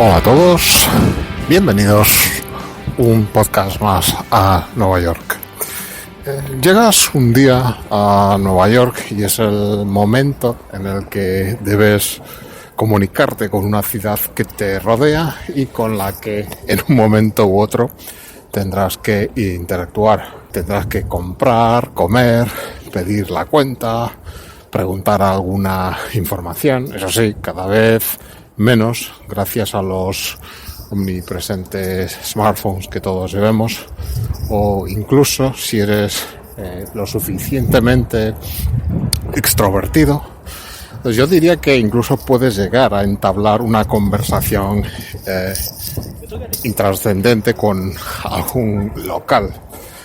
Hola a todos, bienvenidos un podcast más a Nueva York. Llegas un día a Nueva York y es el momento en el que debes comunicarte con una ciudad que te rodea y con la que en un momento u otro tendrás que interactuar. Tendrás que comprar, comer, pedir la cuenta, preguntar alguna información. Eso sí, cada vez menos gracias a los omnipresentes smartphones que todos llevemos, o incluso si eres lo suficientemente extrovertido, pues yo diría que incluso puedes llegar a entablar una conversación intrascendente con algún local.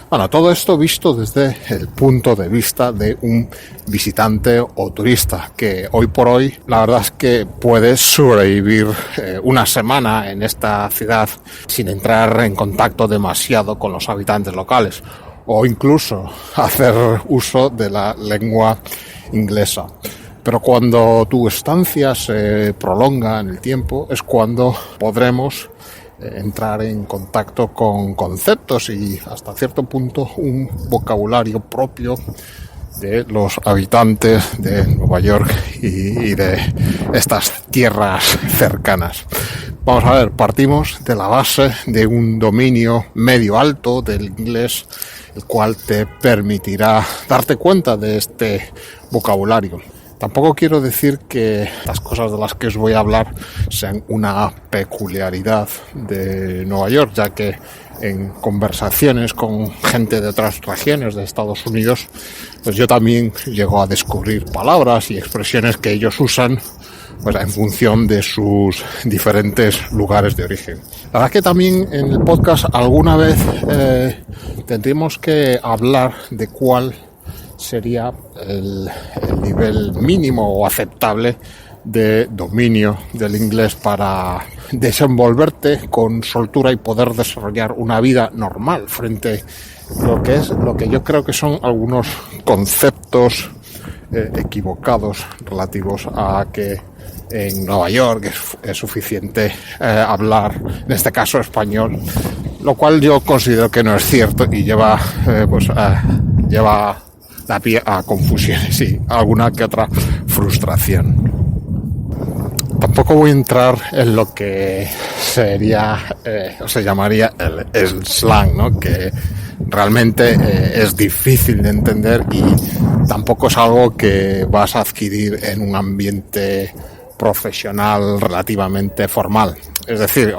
Bueno, todo esto visto desde el punto de vista de un visitante o turista, que hoy por hoy la verdad es que puedes sobrevivir una semana en esta ciudad sin entrar en contacto demasiado con los habitantes locales, o incluso hacer uso de la lengua inglesa. Pero cuando tu estancia se prolonga en el tiempo es cuando podremos entrar en contacto con conceptos y hasta cierto punto un vocabulario propio de los habitantes de Nueva York y de estas tierras cercanas. Vamos a ver, partimos de la base de un dominio medio alto del inglés, el cual te permitirá darte cuenta de este vocabulario. Tampoco quiero decir que las cosas de las que os voy a hablar sean una peculiaridad de Nueva York, ya que en conversaciones con gente de otras regiones de Estados Unidos, pues yo también llego a descubrir palabras y expresiones que ellos usan pues en función de sus diferentes lugares de origen. La verdad es que también en el podcast alguna vez tendremos que hablar de cuál sería el nivel mínimo o aceptable de dominio del inglés para desenvolverte con soltura y poder desarrollar una vida normal frente a lo que yo creo que son algunos conceptos equivocados relativos a que en Nueva York es suficiente hablar, en este caso español, lo cual yo considero que no es cierto y lleva da pie a confusiones y alguna que otra frustración. Tampoco voy a entrar en lo que sería o se llamaría el slang, ¿no? Que realmente es difícil de entender y tampoco es algo que vas a adquirir en un ambiente profesional relativamente formal. Es decir,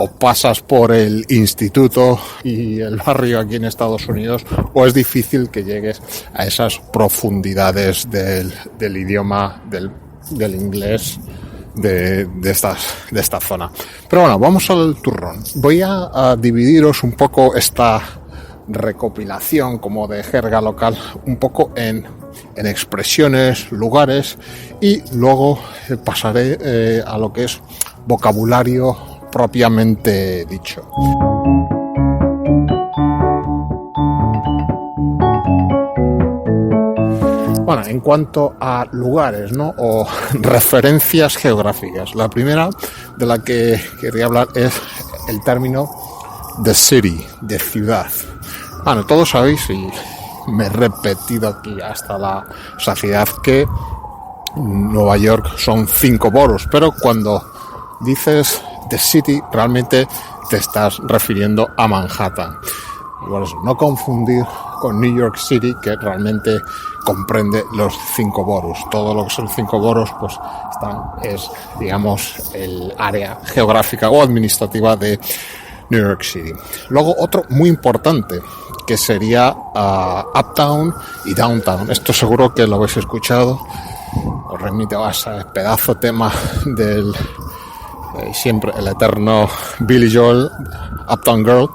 o pasas por el instituto y el barrio aquí en Estados Unidos, o es difícil que llegues a esas profundidades del idioma, del inglés de esta zona. Pero bueno, vamos al turrón. Voy a dividiros un poco esta recopilación como de jerga local un poco en expresiones, lugares, y luego pasaré a lo que es vocabulario propiamente dicho. Bueno, en cuanto a lugares, ¿no? O referencias geográficas, la primera de la que quería hablar es el término the city, de ciudad. Bueno, todos sabéis, y me he repetido aquí hasta la saciedad, que Nueva York son 5 boroughs, pero cuando dices the city realmente te estás refiriendo a Manhattan. Igual no confundir con New York City, que realmente comprende los 5 boroughs. Todo lo que son 5 boroughs pues es digamos el área geográfica o administrativa de New York City. Luego otro muy importante que sería Uptown y Downtown. Esto seguro que lo habéis escuchado. Os remito a ese pedazo tema del siempre el eterno Billy Joel, Uptown Girl.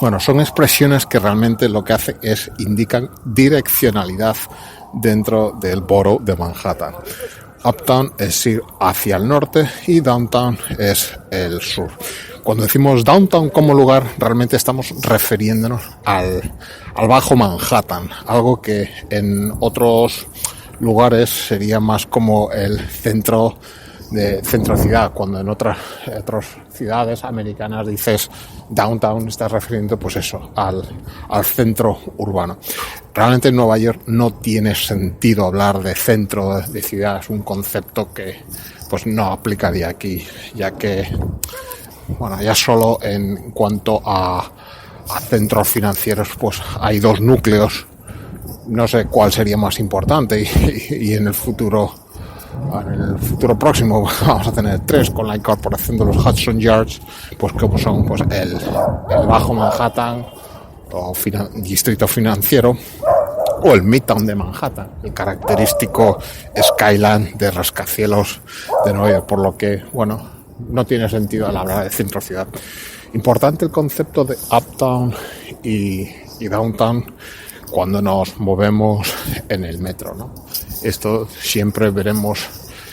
Bueno, son expresiones que realmente lo que hacen es indican direccionalidad dentro del borough de Manhattan. Uptown es ir hacia el norte y Downtown es el sur. Cuando decimos Downtown como lugar, realmente estamos refiriéndonos al Bajo Manhattan, algo que en otros lugares sería más como el centro de centro ciudad, cuando en otras ciudades americanas dices downtown, estás refiriendo pues eso, al centro urbano. Realmente en Nueva York no tiene sentido hablar de centro de ciudad, es un concepto que pues no aplicaría aquí, ya que bueno, ya solo en cuanto a centros financieros pues hay dos núcleos, no sé cuál sería más importante y en el futuro próximo vamos a tener tres con la incorporación de los Hudson Yards, pues como son pues el Bajo Manhattan o distrito financiero o el Midtown de Manhattan, el característico skyline de rascacielos de Nueva York, por lo que bueno, no tiene sentido al hablar de centro ciudad. Importante el concepto de uptown y downtown cuando nos movemos en el metro, ¿no? Esto siempre veremos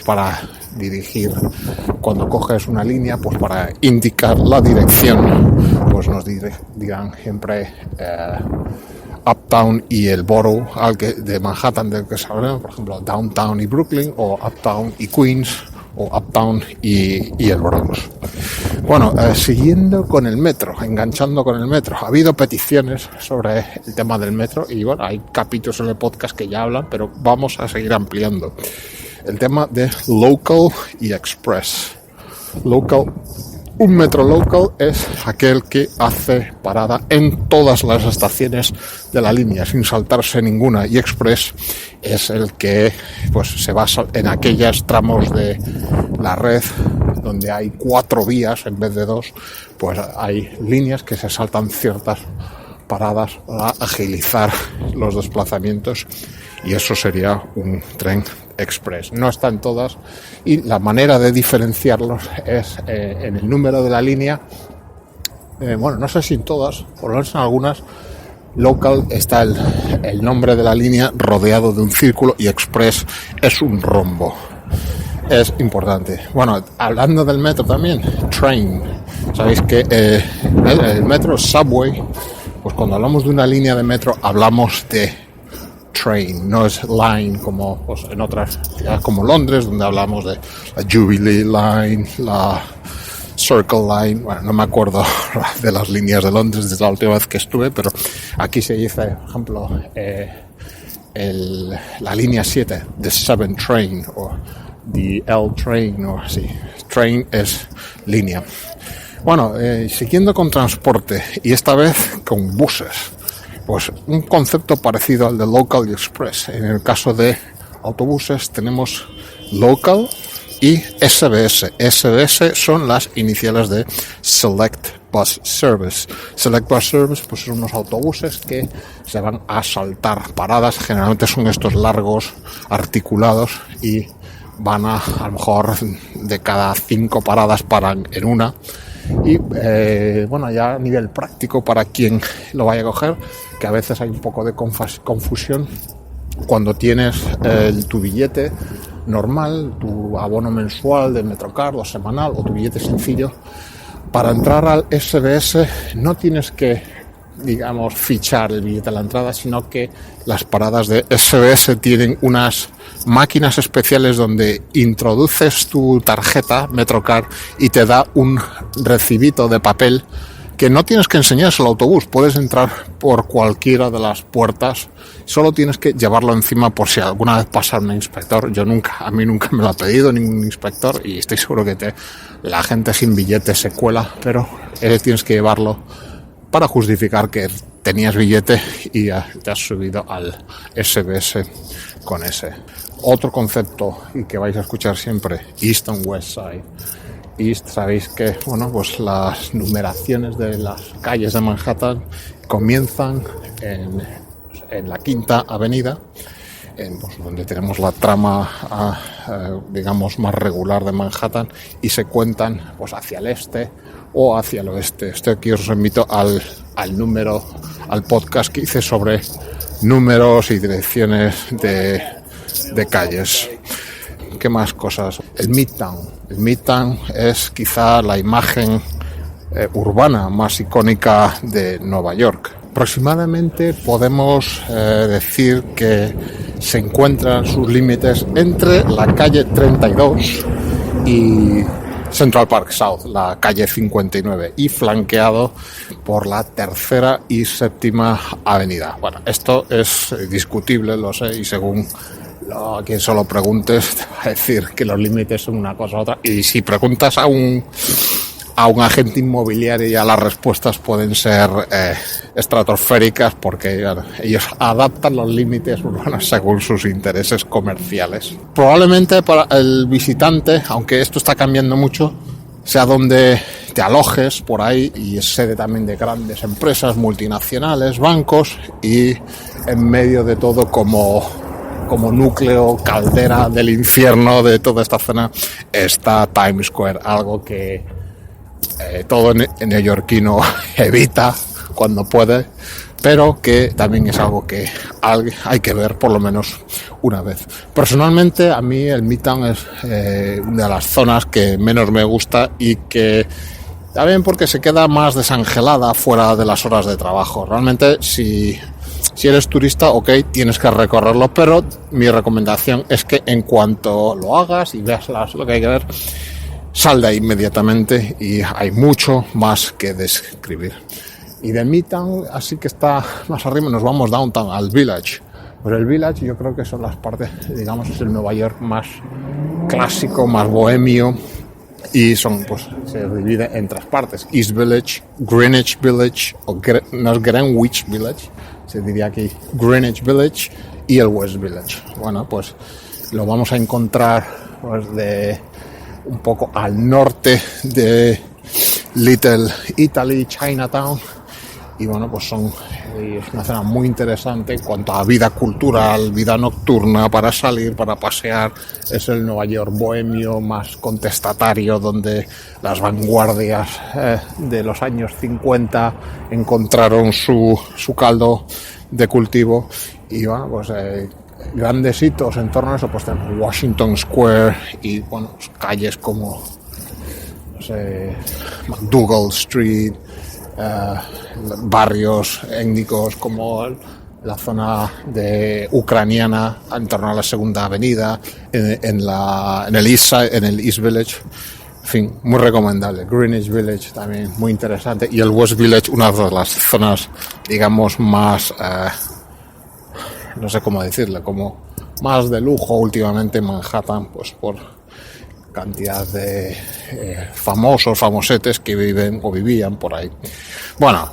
para dirigir, cuando coges una línea, pues para indicar la dirección, pues nos dirán siempre Uptown y el borough de Manhattan del que se habla, por ejemplo, Downtown y Brooklyn, o Uptown y Queens, o Uptown y el Bronx. Bueno, siguiendo con el metro, enganchando con el metro, ha habido peticiones sobre el tema del metro y bueno, hay capítulos en el podcast que ya hablan, pero vamos a seguir ampliando. El tema de local y express. Local, un metro local es aquel que hace parada en todas las estaciones de la línea sin saltarse ninguna, y express es el que pues se basa en aquellos tramos de la red donde hay 4 vías en vez de 2, pues hay líneas que se saltan ciertas paradas para agilizar los desplazamientos, y eso sería un tren express. No están todas, y la manera de diferenciarlos es en el número de la línea. Bueno, no sé si en todas, por lo menos en algunas, local está el nombre de la línea rodeado de un círculo y express es un rombo. Es importante. Bueno, hablando del metro también, train. Sabéis que el metro, subway, pues cuando hablamos de una línea de metro hablamos de train, no es line como pues, en otras ciudades como Londres, donde hablamos de la Jubilee Line, la Circle Line. Bueno, no me acuerdo de las líneas de Londres desde la última vez que estuve, pero aquí se dice, por ejemplo, la línea 7, the 7 train, o the L train, o así. Train es línea. Bueno, siguiendo con transporte, y esta vez con buses. Pues un concepto parecido al de local y express. En el caso de autobuses tenemos local y SBS. SBS son las iniciales de Select Bus Service. Select Bus Service pues son unos autobuses que se van a saltar paradas. Generalmente son estos largos, articulados, y van a lo mejor de cada 5 paradas paran en una. Y bueno, ya a nivel práctico para quien lo vaya a coger, que a veces hay un poco de confusión cuando tienes tu billete normal, tu abono mensual de Metrocard o semanal, o tu billete sencillo. Para entrar al SBS no tienes que, digamos, fichar el billete a la entrada, sino que las paradas de SBS tienen unas máquinas especiales donde introduces tu tarjeta Metrocard y te da un recibito de papel que no tienes que enseñárselo al autobús. Puedes entrar por cualquiera de las puertas, solo tienes que llevarlo encima por si alguna vez pasa un inspector. A mí nunca me lo ha pedido ningún inspector, y estoy seguro que la gente sin billete se cuela, pero tienes que llevarlo para justificar que tenías billete y te has subido al SBS con ese. Otro concepto que vais a escuchar siempre, East and West Side. East, sabéis que bueno, pues las numeraciones de las calles de Manhattan comienzan en la Quinta Avenida, pues, donde tenemos la trama digamos más regular de Manhattan, y se cuentan pues hacia el este o hacia el oeste. Aquí os remito al podcast que hice sobre números y direcciones de calles. ¿Qué más cosas? El Midtown es quizá la imagen urbana más icónica de Nueva York. Aproximadamente podemos decir que se encuentran sus límites entre la calle 32 y Central Park South, la calle 59, y flanqueado por la tercera y séptima avenida. Bueno, esto es discutible, lo sé, y según a quien se lo preguntes te va a decir que los límites son una cosa u otra, y si preguntas a un agente inmobiliario ya las respuestas pueden ser estratosféricas, porque ellos adaptan los límites urbanos según sus intereses comerciales. Probablemente para el visitante, aunque esto está cambiando mucho, sea donde te alojes por ahí, y es sede también de grandes empresas multinacionales, bancos, y en medio de todo como núcleo, caldera del infierno de toda esta zona, está Times Square, algo que todo neoyorquino evita cuando puede, pero que también es algo que hay que ver por lo menos una vez. Personalmente, a mí el Midtown es una de las zonas que menos me gusta, y que también porque se queda más desangelada fuera de las horas de trabajo. Realmente, si eres turista, ok, tienes que recorrerlo, pero mi recomendación es que en cuanto lo hagas y veas lo que hay que ver, sal de ahí inmediatamente, y hay mucho más que describir. Y de Midtown, así que está más arriba, nos vamos downtown, al Village. Pues el Village yo creo que son las partes, digamos, es el Nueva York más clásico, más bohemio, y pues se divide en tres partes: East Village, Greenwich Village, no es Greenwich Village, se diría aquí Greenwich Village, y el West Village. Bueno, pues lo vamos a encontrar pues un poco al norte de Little Italy, Chinatown, y bueno, pues es una zona muy interesante en cuanto a vida cultural, vida nocturna, para salir, para pasear. Es el Nueva York bohemio más contestatario, donde las vanguardias de los años 50 encontraron su caldo de cultivo. Y bueno, pues grandes hitos en torno a eso, pues tenemos Washington Square, y bueno, pues calles como McDougal Street, barrios étnicos como la zona de ucraniana en torno a la Segunda Avenida, en el East Side, en el East Village. En fin, muy recomendable. Greenwich Village también muy interesante, y el West Village, una de las zonas, digamos, más no sé cómo decirle, como más de lujo últimamente en Manhattan, pues por cantidad de famosetes que viven o vivían por ahí. Bueno,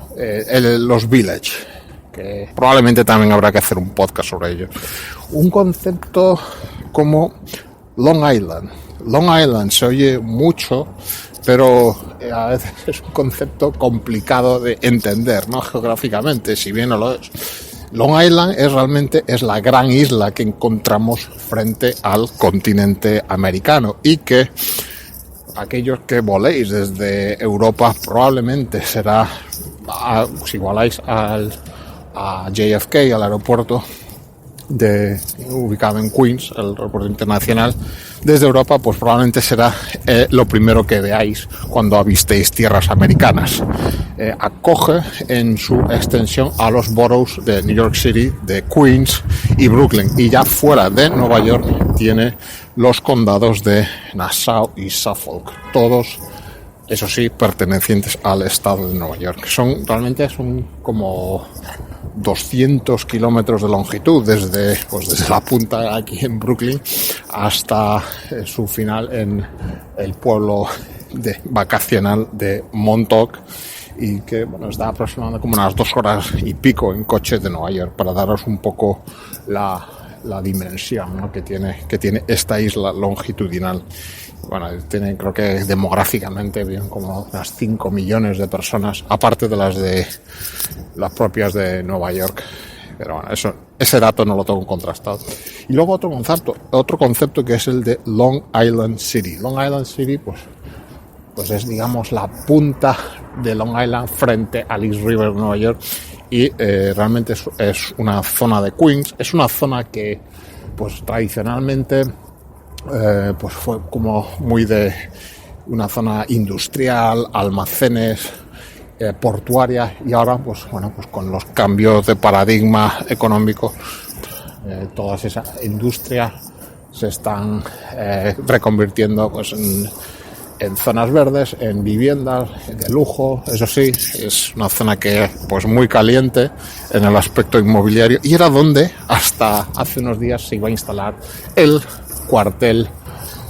los Village, que probablemente también habrá que hacer un podcast sobre ello. Un concepto como Long Island. Long Island se oye mucho, pero a veces es un concepto complicado de entender, ¿no? Geográficamente, si bien no lo es. Long Island es la gran isla que encontramos frente al continente americano, y que aquellos que voléis desde Europa probablemente será, si voláis a JFK, al aeropuerto ubicado en Queens, el aeropuerto internacional, desde Europa, pues probablemente será lo primero que veáis cuando avistéis tierras americanas. Acoge en su extensión a los boroughs de New York City, de Queens y Brooklyn, y ya fuera de Nueva York tiene los condados de Nassau y Suffolk, todos, eso sí, pertenecientes al estado de Nueva York. Realmente son como 200 kilómetros de longitud desde la punta aquí en Brooklyn hasta su final en el pueblo vacacional de Montauk, y que está aproximadamente como unas 2 horas y pico en coche de Nueva York, para daros un poco la dimensión, ¿no?, que tiene esta isla longitudinal. Bueno, tiene, creo que demográficamente bien como unas 5 millones de personas, aparte de las propias de Nueva York. Pero bueno, ese dato no lo tengo contrastado. Y luego otro concepto que es el de Long Island City. Long Island City, pues es, digamos, la punta de Long Island frente al East River de Nueva York, y realmente es una zona de Queens. Es una zona que, pues tradicionalmente, pues fue como muy de una zona industrial, almacenes, portuaria, y ahora pues con los cambios de paradigma económico, toda esa industria se están reconvirtiendo pues en zonas verdes, en viviendas de lujo. Eso sí, es una zona que pues muy caliente en el aspecto inmobiliario, y era donde hasta hace unos días se iba a instalar el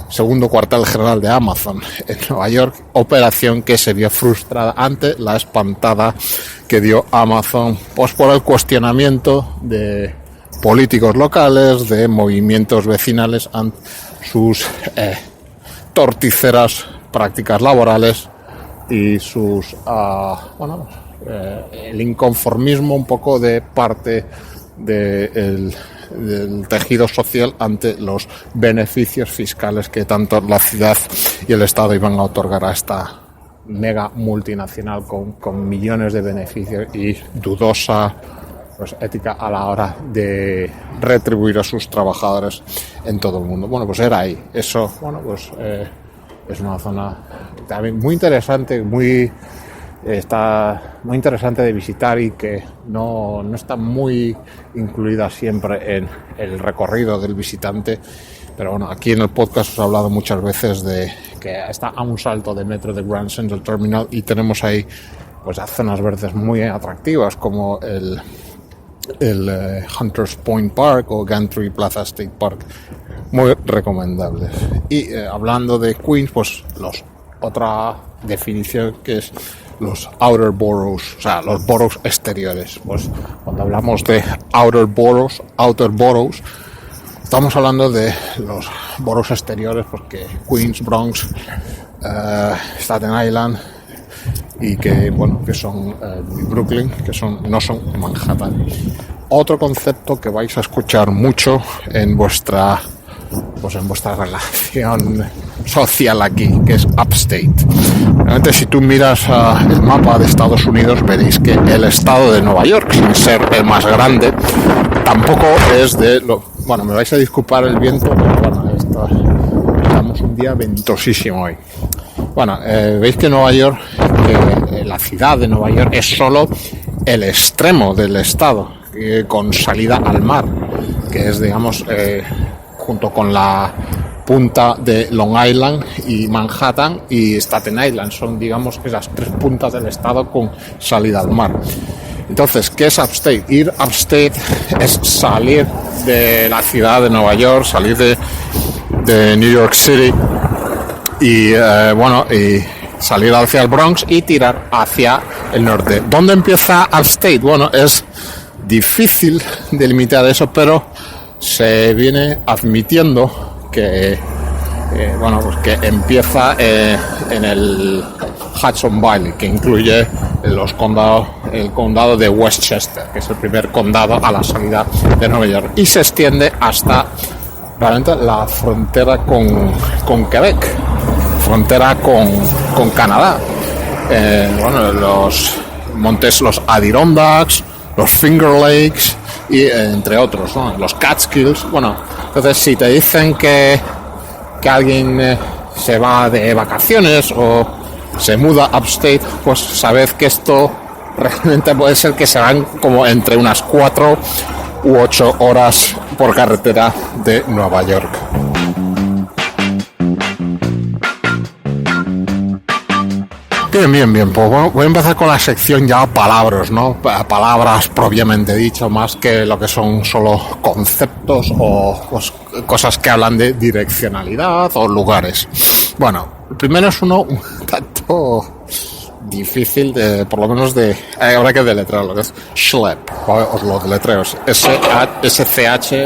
segundo cuartel general de Amazon en Nueva York, operación que se vio frustrada ante la espantada que dio Amazon pues por el cuestionamiento de políticos locales, de movimientos vecinales ante sus torticeras prácticas laborales y sus el inconformismo un poco de parte del tejido social ante los beneficios fiscales que tanto la ciudad y el Estado iban a otorgar a esta mega multinacional con millones de beneficios y dudosa pues ética a la hora de retribuir a sus trabajadores en todo el mundo. Bueno, pues era ahí. Eso, es una zona también muy interesante, está muy interesante de visitar, y que no está muy incluida siempre en el recorrido del visitante. Pero bueno, aquí en el podcast os he hablado muchas veces de que está a un salto de metro de Grand Central Terminal, y tenemos ahí pues zonas verdes muy atractivas como el Hunters Point Park o Gantry Plaza State Park, muy recomendables. Y hablando de Queens, pues otra definición que es los outer boroughs, o sea, los boroughs exteriores. Pues cuando hablamos de outer boroughs, estamos hablando de los boroughs exteriores, porque Queens, Bronx, Staten Island, y que son Brooklyn, que no son Manhattan. Otro concepto que vais a escuchar mucho en vuestra relación social aquí, que es upstate. Realmente, si tú miras el mapa de Estados Unidos, veréis que el estado de Nueva York, sin ser el más grande, tampoco es me vais a disculpar el viento, pero estamos un día ventosísimo hoy. Veis que Nueva York, la ciudad de Nueva York, es solo el extremo del estado, con salida al mar, que es, digamos, junto con la punta de Long Island y Manhattan y Staten Island, son, digamos, esas tres puntas del estado con salida al mar. Entonces, ¿qué es upstate? Ir upstate es salir de la ciudad de Nueva York, salir de New York City y salir hacia el Bronx y tirar hacia el norte. ¿Dónde empieza upstate? Bueno, es difícil delimitar eso, pero se viene admitiendo que empieza en el Hudson Valley, que incluye el condado de Westchester, que es el primer condado a la salida de Nueva York, y se extiende hasta realmente la frontera con Quebec, frontera con Canadá. Los montes, los Adirondacks, los Finger Lakes y entre otros, ¿no? Los Catskills. Entonces, si te dicen que alguien se va de vacaciones o se muda upstate, pues sabed que esto realmente puede ser que se van como entre unas 4 u 8 horas por carretera de Nueva York. Bien, pues voy a empezar con la sección ya palabras, ¿no? Palabras propiamente dicho, más que lo que son solo conceptos o cosas que hablan de direccionalidad o lugares. El primero es uno un tanto difícil, por lo menos habrá que deletrearlo, que es Schlep. Os lo deletreo, S-C-H-L-E-P.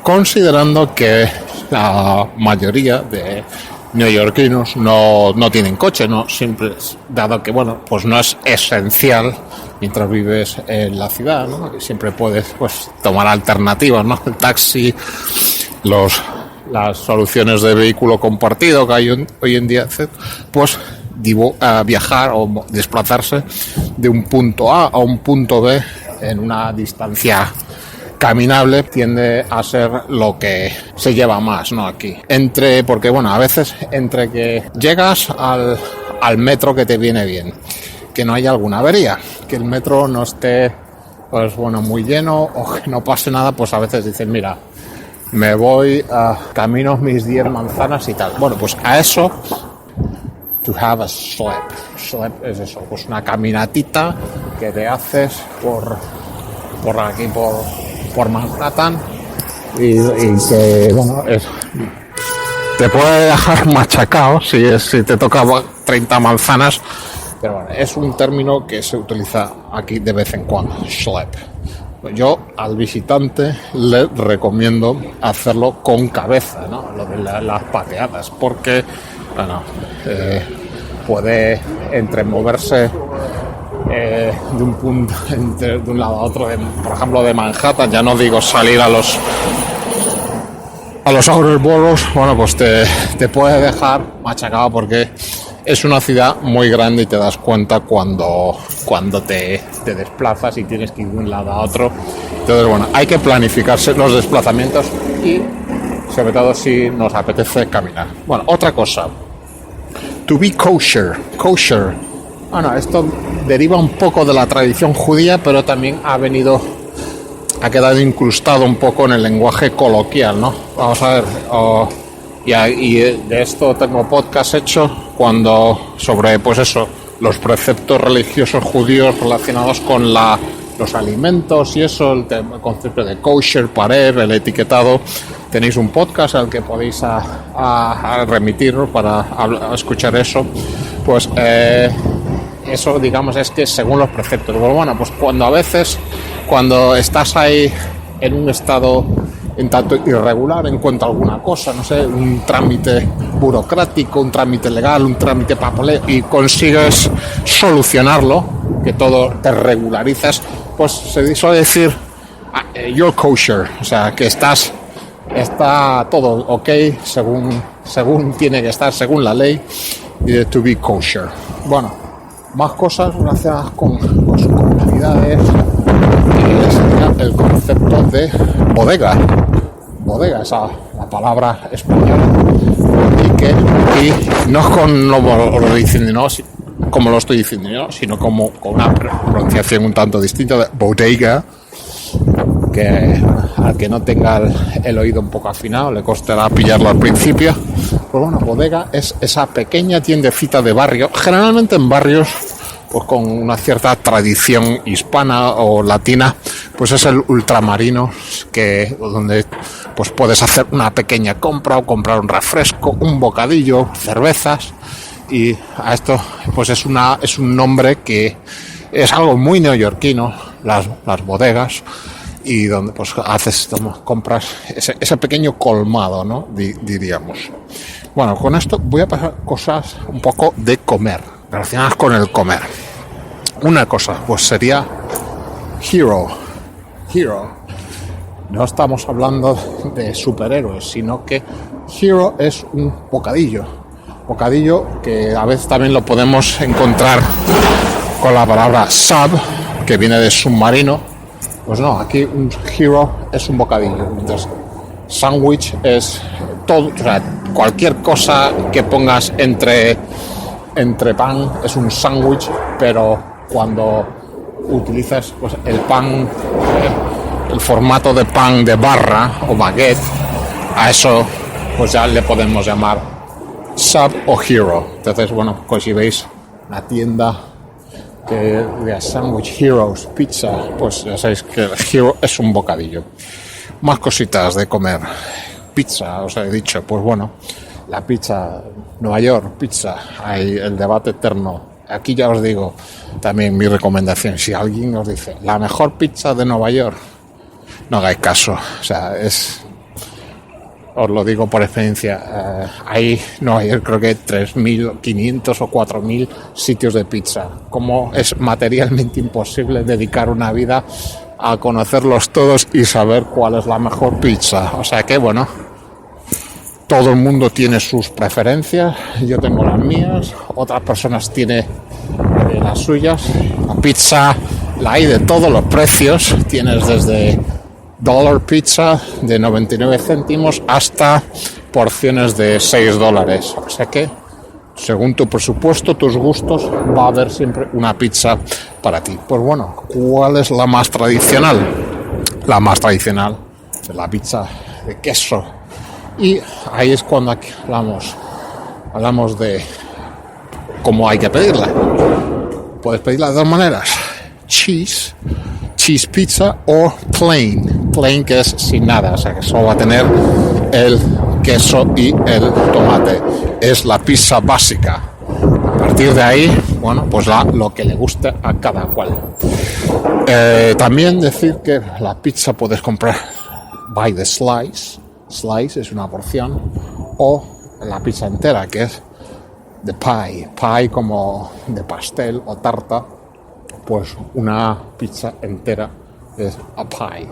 Considerando que la mayoría de neoyorquinos no tienen coche, dado que pues no es esencial mientras vives en la ciudad, ¿no? Siempre puedes tomar alternativas, ¿no? El taxi, las soluciones de vehículo compartido que hay hoy en día, etc. Viajar o desplazarse de un punto A a un punto B en una distancia caminable tiende a ser lo que se lleva más, ¿no? Aquí. Porque a veces entre que llegas al metro que te viene bien, que no haya alguna avería, que el metro no esté pues bueno, muy lleno o que no pase nada, pues a veces dicen, mira, me voy a camino mis 10 manzanas y tal. Bueno, pues a eso, to have a schlep. Schlep es eso, pues una caminatita que te haces por aquí, por Manhattan y que, bueno, te puede dejar machacado si te toca 30 manzanas, pero bueno, es un término que se utiliza aquí de vez en cuando, schlep. Yo al visitante le recomiendo hacerlo con cabeza, ¿no? Lo de las pateadas, porque bueno, puede moverse de un punto de un lado a otro, por ejemplo de Manhattan, ya no digo salir a los outer boroughs, bueno, pues te puede dejar machacado porque es una ciudad muy grande y te das cuenta cuando te desplazas y tienes que ir de un lado a otro. Entonces, bueno, hay que planificarse los desplazamientos y sobre todo si nos apetece caminar. Bueno, otra cosa, to be kosher. Bueno, esto deriva un poco de la tradición judía, pero también ha quedado incrustado un poco en el lenguaje coloquial, ¿no? Vamos a ver, y de esto tengo podcast hecho sobre, pues eso, los preceptos religiosos judíos relacionados con los alimentos y eso, el concepto de kosher, parer, el etiquetado. Tenéis un podcast al que podéis remitiros para escuchar eso. Pues eso, digamos, es que según los preceptos. Bueno, pues cuando estás ahí en un estado en tanto irregular en cuanto a alguna cosa, no sé, un trámite burocrático, un trámite legal, un trámite papeleo, y consigues solucionarlo, que todo te regularizas, pues se suele decir you're kosher, o sea, que está todo ok según tiene que estar, según la ley, y to be kosher. Bueno, más cosas relacionadas con sus comunidades, y el concepto de bodega, esa la palabra española, y no como lo estoy diciendo yo, sino como con una pronunciación un tanto distinta de bodega, que al que no tenga el oído un poco afinado le costará pillarlo al principio. Pues bueno, bodega es esa pequeña tiendecita de barrio, generalmente en barrios pues con una cierta tradición hispana o latina, pues es el ultramarino, donde pues puedes hacer una pequeña compra o comprar un refresco, un bocadillo, cervezas, y a esto pues es un nombre que es algo muy neoyorquino, las bodegas, y donde pues compras ese pequeño colmado, ¿no? Diríamos. Bueno, con esto voy a pasar cosas un poco de comer, relacionadas con el comer. Una cosa, pues sería hero. No estamos hablando de superhéroes, sino que hero es un bocadillo que a veces también lo podemos encontrar con la palabra sub, que viene de submarino. Pues no, aquí un hero es un bocadillo. Entonces, sándwich es todo, o sea, cualquier cosa que pongas entre pan es un sándwich, pero cuando utilizas pues, el pan, el formato de pan de barra o baguette, a eso pues ya le podemos llamar sub o hero. Entonces, bueno, pues si veis la tienda que de Sandwich Heroes Pizza, pues ya sabéis que el hero es un bocadillo. Más cositas de comer. Pizza, os he dicho, pues bueno, la pizza, Nueva York, pizza, hay el debate eterno. Aquí ya os digo también mi recomendación, si alguien os dice la mejor pizza de Nueva York, no hagáis caso, o sea, os lo digo por experiencia, hay Nueva York creo que 3.500 o 4.000 sitios de pizza. Como es materialmente imposible dedicar una vida a conocerlos todos y saber cuál es la mejor pizza. O sea que bueno, todo el mundo tiene sus preferencias, yo tengo las mías, otras personas tienen las suyas. La pizza la hay de todos los precios, tienes desde dollar pizza de 99 céntimos hasta porciones de $6. O sea que según tu presupuesto, tus gustos, va a haber siempre una pizza para ti. Pues bueno, ¿cuál es la más tradicional? La más tradicional es la pizza de queso. Y ahí es cuando aquí hablamos de cómo hay que pedirla. Puedes pedirla de dos maneras: cheese pizza, o plain, que es sin nada, o sea que solo va a tener el queso y el tomate. Es la pizza básica. A partir de ahí, bueno, pues lo que le guste a cada cual. También decir que la pizza puedes comprar by the slice es una porción, o la pizza entera, que es the pie como de pastel o tarta. Pues una pizza entera es a pie.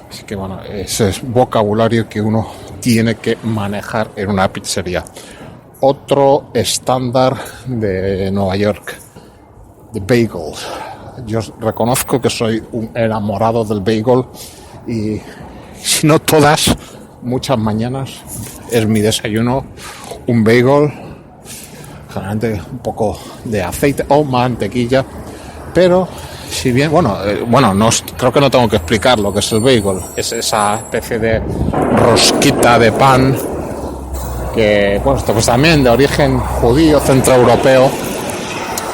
Así que bueno, ese es vocabulario que uno tiene que manejar en una pizzería. Otro estándar de Nueva York, the bagels. Yo reconozco que soy un enamorado del bagel, y si no todas, muchas mañanas es mi desayuno un bagel, generalmente un poco de aceite o mantequilla. Pero si bien, creo que no tengo que explicar lo que es el bagel. Es esa especie de rosquita de pan que, pues también de origen judío, centroeuropeo,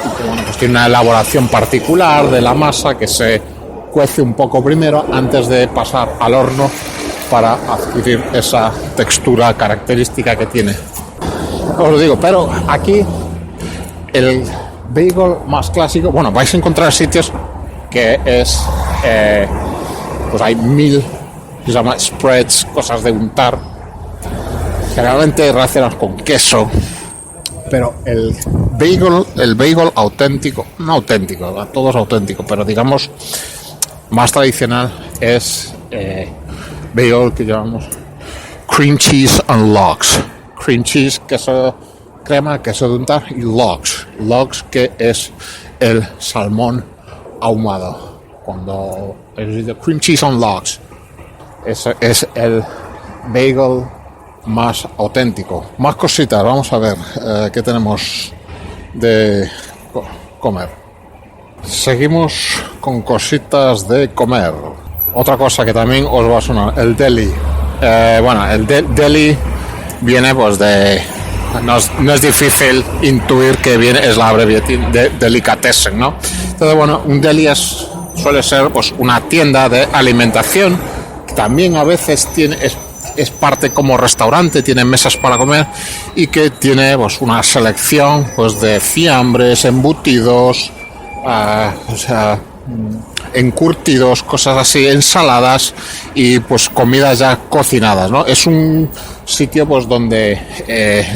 y que, pues tiene una elaboración particular de la masa que se cuece un poco primero antes de pasar al horno para adquirir esa textura característica que tiene. Os lo digo, pero aquí el bagel más clásico, bueno, vais a encontrar sitios que es, pues hay 1000, se llama spreads, cosas de untar, generalmente relacionadas con queso, pero el bagel auténtico, no auténtico, todo es auténtico, pero digamos más tradicional es bagel que llamamos cream cheese and lox. Cream cheese, queso crema, queso de untar, y lox, que es el salmón ahumado. Cuando es cream cheese on lox, ese es el bagel más auténtico. Más cositas, vamos a ver qué tenemos de comer. Seguimos con cositas de comer. Otra cosa que también os va a sonar, el deli. El deli viene pues de... No es difícil intuir que es la abreviatura de delicatessen, ¿no? Entonces, bueno, un deli suele ser pues una tienda de alimentación, que también a veces es parte como restaurante, tiene mesas para comer, y que tiene pues una selección pues de fiambres, embutidos, encurtidos, cosas así, ensaladas y pues comidas ya cocinadas, ¿no? Es un sitio pues donde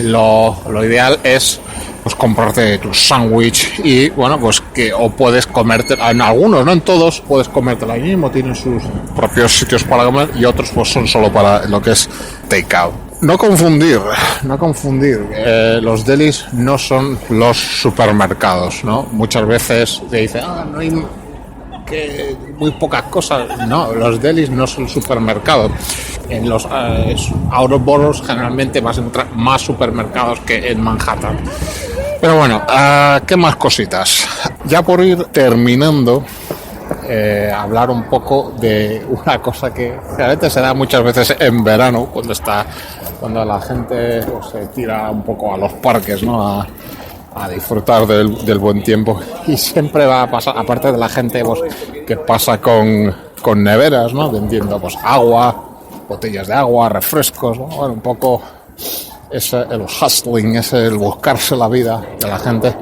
lo ideal es pues comprarte tu sándwich, y bueno, pues que o puedes comerte en algunos, no en todos, puedes comértelo ahí mismo, tienen sus propios sitios para comer, y otros pues son solo para lo que es take-out. No confundir, los delis no son los supermercados, ¿no? Muchas veces se dice, no hay que muy pocas cosas. No, los delis no son supermercados. En los out of boroughs generalmente vas a encontrar más supermercados que en Manhattan. Pero bueno, ¿qué más cositas? Ya por ir terminando, hablar un poco de una cosa que realmente se da muchas veces en verano, cuando la gente pues, se tira un poco a los parques, ¿no? A disfrutar del buen tiempo, y siempre va a pasar, aparte de la gente pues, que pasa con neveras, ¿no? Vendiendo pues agua, botellas de agua, refrescos, ¿no? Bueno, un poco el hustling, el buscarse la vida de la gente,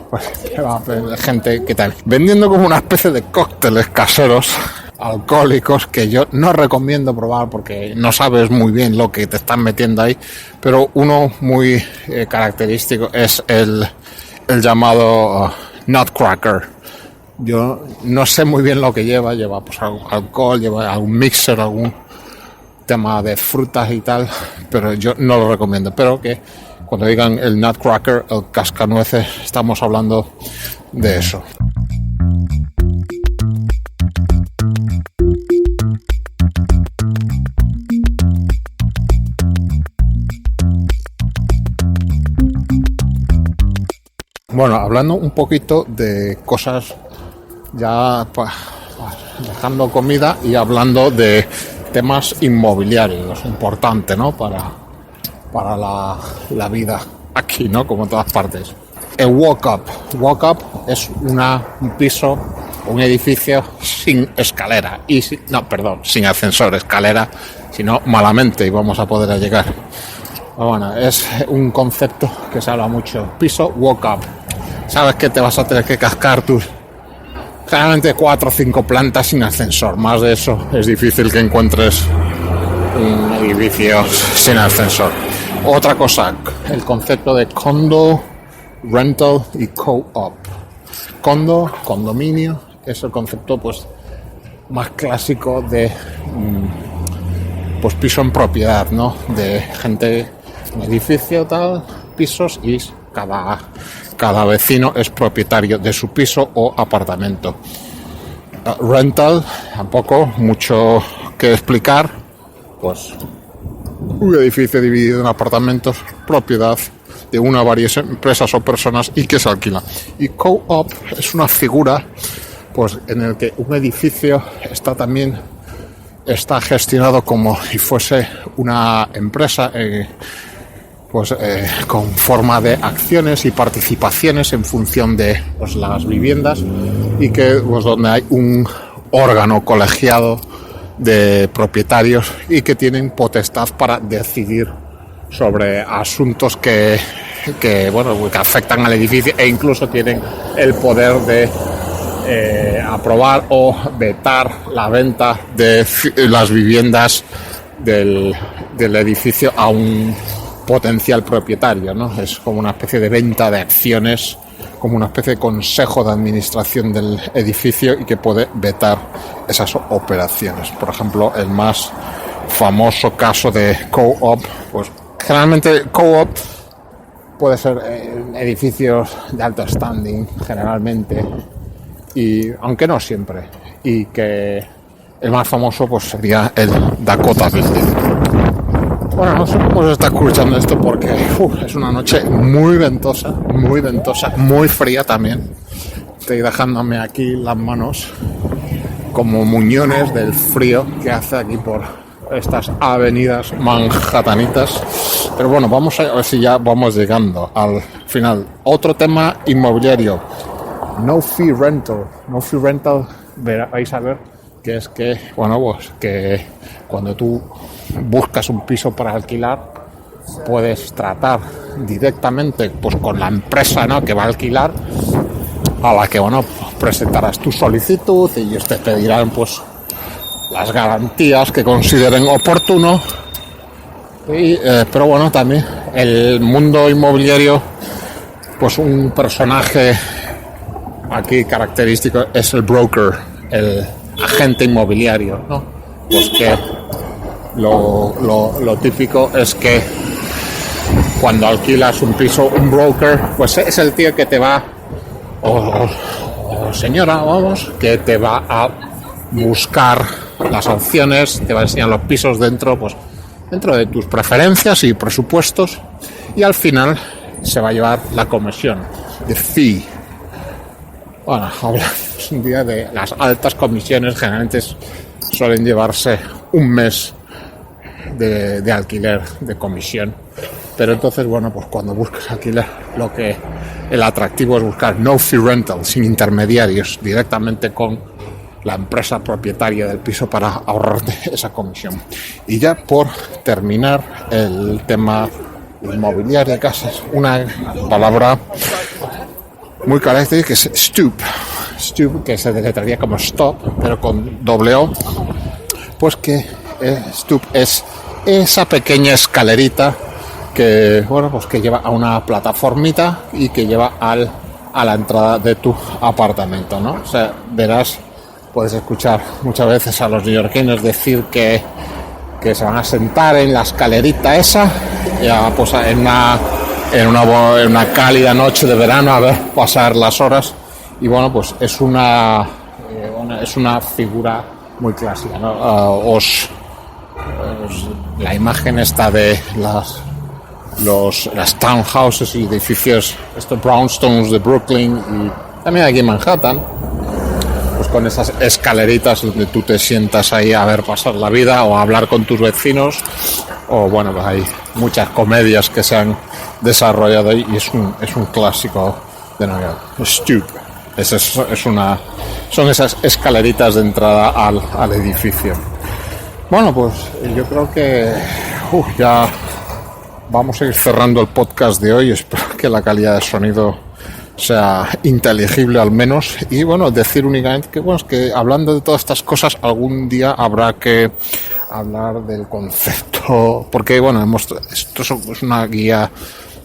pues que va a gente que tal, vendiendo como una especie de cócteles caseros alcohólicos que yo no recomiendo probar porque no sabes muy bien lo que te están metiendo ahí, pero uno muy característico es el llamado Nutcracker. Yo no sé muy bien lo que lleva pues alcohol, lleva algún mixer, algún tema de frutas y tal, pero yo no lo recomiendo. Pero que cuando digan el Nutcracker, el cascanueces, estamos hablando de eso. Bueno, hablando un poquito de cosas ya dejando comida y hablando de temas inmobiliarios, importante, ¿no? Para la vida aquí, ¿no? Como en todas partes. El walk-up. Walk-up es un piso, un edificio sin escalera. Sin ascensor, escalera, sino malamente, y vamos a poder llegar. Bueno, es un concepto que se habla mucho. Piso walk-up. Sabes que te vas a tener que cascar tus generalmente 4 o 5 plantas sin ascensor. Más de eso es difícil que encuentres un edificio sin ascensor. Otra cosa, el concepto de condo, rental y co-op. Condominio, es el concepto pues más clásico de pues piso en propiedad, ¿no? De gente, un edificio tal, pisos, y cada vecino es propietario de su piso o apartamento. Rental, tampoco mucho que explicar, pues un edificio dividido en apartamentos, propiedad de una o varias empresas o personas y que se alquila. Y co-op es una figura pues en el que un edificio está gestionado como si fuese una empresa, con forma de acciones y participaciones en función de pues, las viviendas, y que pues, donde hay un órgano colegiado de propietarios y que tienen potestad para decidir sobre asuntos que afectan al edificio, e incluso tienen el poder de aprobar o vetar la venta de las viviendas del edificio a un potencial propietario, ¿no? Es como una especie de venta de acciones, como una especie de consejo de administración del edificio, y que puede vetar esas operaciones. Por ejemplo, el más famoso caso de co-op, pues generalmente co-op puede ser edificios de alto standing, generalmente, y aunque no siempre, y que el más famoso pues sería el Dakota Building. Bueno, no sé cómo se está escuchando esto porque es una noche muy ventosa, muy fría también. Estoy dejándome aquí las manos como muñones del frío que hace aquí por estas avenidas manhattanitas. Pero bueno, vamos a ver si ya vamos llegando al final. Otro tema inmobiliario, no fee rental. No fee rental, vais a ver que es que, que cuando tú buscas un piso para alquilar, puedes tratar directamente pues con la empresa, ¿no?, que va a alquilar, a la que presentarás tu solicitud, y ellos te pedirán pues las garantías que consideren oportuno. Pero también el mundo inmobiliario, pues un personaje aquí característico es el broker, el agente inmobiliario, ¿no? Pues que lo típico es que cuando alquilas un piso, un broker pues es el tío que te va, o señora, que te va a buscar las opciones, te va a enseñar los pisos dentro de tus preferencias y presupuestos, y al final se va a llevar la comisión, de fee. Hablamos un día de las altas comisiones, generalmente suelen llevarse un mes de alquiler de comisión. Pero entonces, pues cuando buscas alquiler, el atractivo es buscar no fee rental, sin intermediarios, directamente con la empresa propietaria del piso para ahorrarte esa comisión. Y ya por terminar el tema inmobiliario, casas, una palabra muy característica que es stoop, que se deletrearía como stop, pero con doble O, pues que stoop es esa pequeña escalerita que que lleva a una plataformita y que lleva a la entrada de tu apartamento, ¿no? O sea, puedes escuchar muchas veces a los neoyorquinos decir que se van a sentar en la escalerita esa, ya pues en una cálida noche de verano, a ver pasar las horas, y pues es una figura muy clásica, ¿no? La imagen esta de las las townhouses y edificios, estos brownstones de Brooklyn y también aquí en Manhattan, pues con esas escaleritas donde tú te sientas ahí a ver pasar la vida o a hablar con tus vecinos, o bueno, pues hay muchas comedias que se han desarrollado ahí y es un clásico de Nueva York. Stoop. Son esas escaleritas de entrada al edificio. Bueno, pues yo creo que ya vamos a ir cerrando el podcast de hoy. Espero que la calidad de sonido sea inteligible al menos. Y bueno, decir únicamente que, bueno, es que hablando de todas estas cosas, algún día habrá que hablar del concepto, porque bueno, esto es una guía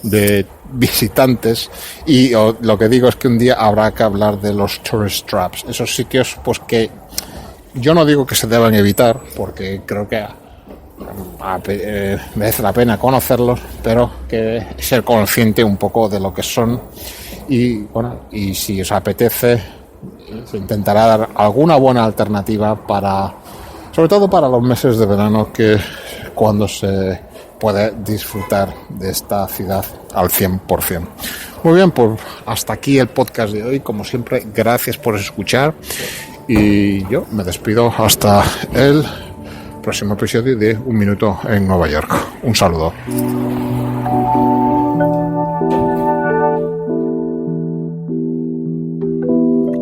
de visitantes y lo que digo es que un día habrá que hablar de los tourist traps, esos sitios pues que yo no digo que se deban evitar porque creo que merece la pena conocerlos, pero que ser consciente un poco de lo que son y bueno, y si os apetece se intentará dar alguna buena alternativa sobre todo para los meses de verano, que cuando se puede disfrutar de esta ciudad al 100%. Muy bien, pues hasta aquí el podcast de hoy. Como siempre, gracias por escuchar y yo me despido hasta el próximo episodio de Un Minuto en Nueva York. Un saludo.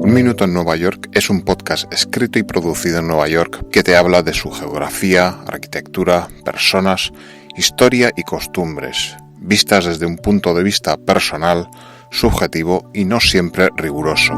Un Minuto en Nueva York es un podcast escrito y producido en Nueva York que te habla de su geografía, arquitectura, personas, historia y costumbres, vistas desde un punto de vista personal, subjetivo y no siempre riguroso.